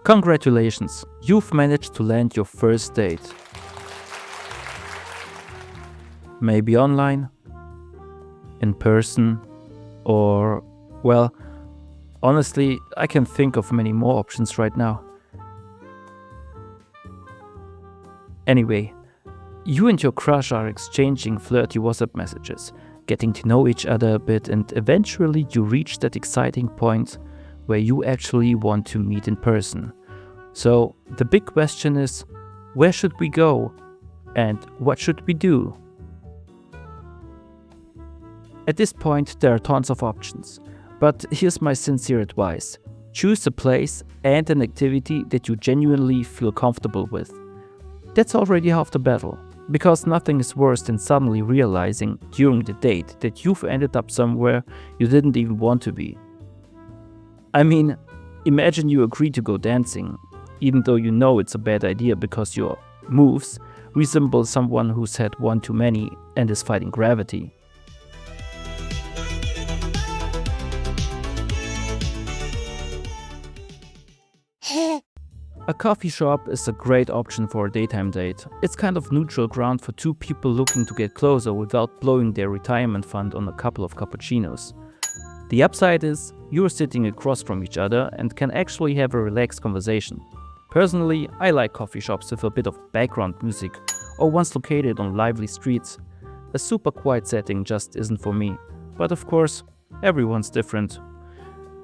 Congratulations, you've managed to land your first date. Maybe online, in person, or, well, honestly, I can think of many more options right now. Anyway, you and your crush are exchanging flirty WhatsApp messages, getting to know each other a bit, and eventually you reach that exciting point where you actually want to meet in person. So the big question is, where should we go and what should we do? At this point, there are tons of options, but here's my sincere advice. Choose a place and an activity that you genuinely feel comfortable with. That's already half the battle, because nothing is worse than suddenly realizing during the date that you've ended up somewhere you didn't even want to be. I mean, imagine you agree to go dancing, even though you know it's a bad idea because your moves resemble someone who's had one too many and is fighting gravity. A coffee shop is a great option for a daytime date. It's kind of neutral ground for two people looking to get closer without blowing their retirement fund on a couple of cappuccinos. The upside is you're sitting across from each other and can actually have a relaxed conversation. Personally, I like coffee shops with a bit of background music or ones located on lively streets. A super quiet setting just isn't for me. But of course, everyone's different.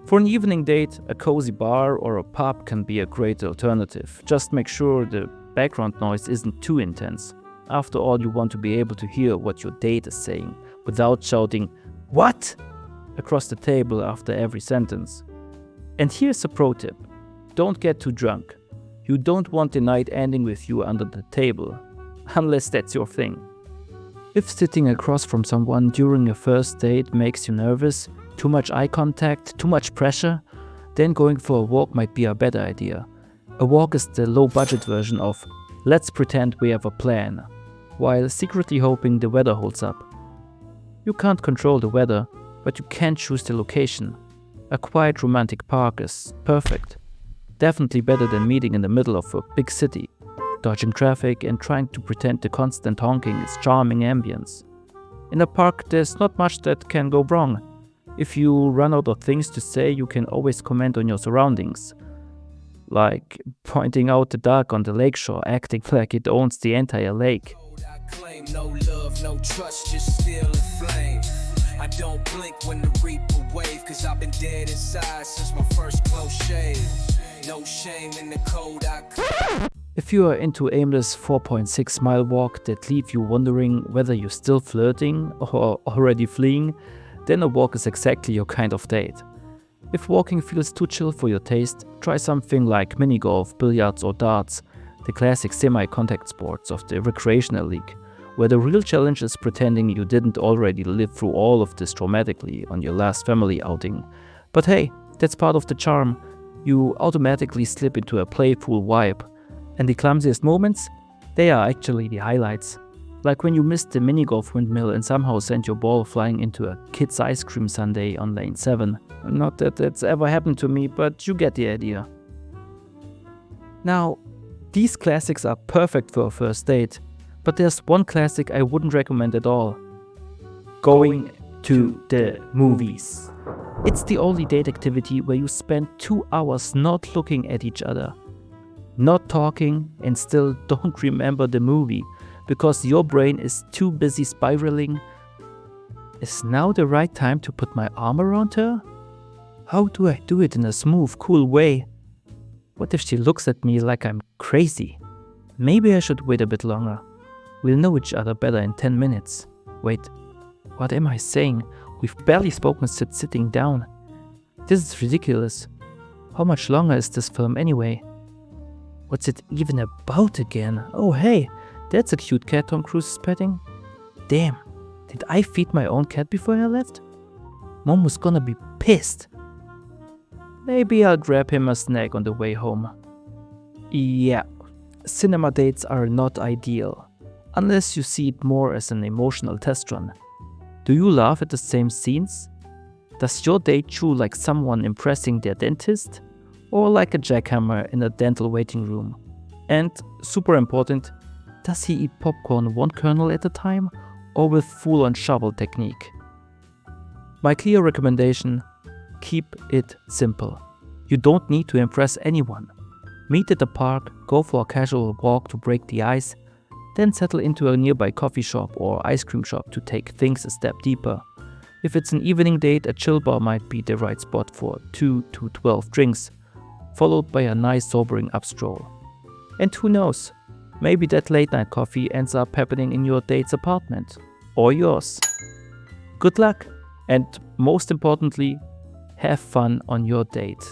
For an evening date, a cozy bar or a pub can be a great alternative. Just make sure the background noise isn't too intense. After all, you want to be able to hear what your date is saying without shouting, "What?" across the table after every sentence. And here's a pro tip. Don't get too drunk. You don't want the night ending with you under the table, unless that's your thing. If sitting across from someone during a first date makes you nervous, too much eye contact, too much pressure, then going for a walk might be a better idea. A walk is the low-budget version of "let's pretend we have a plan," while secretly hoping the weather holds up. You can't control the weather, but you can choose the location. A quiet romantic park is perfect. Definitely better than meeting in the middle of a big city, dodging traffic and trying to pretend the constant honking is charming ambience. In a park, there's not much that can go wrong. If you run out of things to say, you can always comment on your surroundings. Like pointing out the duck on the lakeshore, acting like it owns the entire lake. No love, no trust, just still a flame. I don't blink when the reaper wave, cause I've been dead inside since my first close shave. No shame in the code If you are into aimless 4.6-mile walk that leave you wondering whether you're still flirting or already fleeing, then a walk is exactly your kind of date. If walking feels too chill for your taste, try something like mini golf, billiards or darts, the classic semi-contact sports of the recreational league, where the real challenge is pretending you didn't already live through all of this traumatically on your last family outing. But hey, that's part of the charm. You automatically slip into a playful vibe, and the clumsiest moments, they are actually the highlights. Like when you missed the mini-golf windmill and somehow sent your ball flying into a kid's ice cream sundae on lane 7. Not that that's ever happened to me, but you get the idea. Now, these classics are perfect for a first date, but there's one classic I wouldn't recommend at all. Going to the movies. It's the only date activity where you spend 2 hours not looking at each other, not talking, and still don't remember the movie, because your brain is too busy spiraling. Is now the right time to put my arm around her? How do I do it in a smooth, cool way? What if she looks at me like I'm crazy? Maybe I should wait a bit longer. We'll know each other better in 10 minutes. Wait, what am I saying? We've barely spoken since sitting down. This is ridiculous. How much longer is this film anyway? What's it even about again? Oh hey, that's a cute cat Tom Cruise is petting. Damn, did I feed my own cat before I left? Mom was gonna be pissed. Maybe I'll grab him a snack on the way home. Yeah, cinema dates are not ideal, unless you see it more as an emotional test run. Do you laugh at the same scenes? Does your date chew like someone impressing their dentist? or like a jackhammer in a dental waiting room? And super important, does he eat popcorn one kernel at a time or with full-on shovel technique? My clear recommendation: keep it simple. You don't need to impress anyone. Meet at the park, go for a casual walk to break the ice, then settle into a nearby coffee shop or ice cream shop to take things a step deeper. If it's an evening date, a chill bar might be the right spot for 2 to 12 drinks, followed by a nice sobering up stroll. And who knows, maybe that late night coffee ends up happening in your date's apartment, or yours. Good luck, and most importantly, have fun on your date.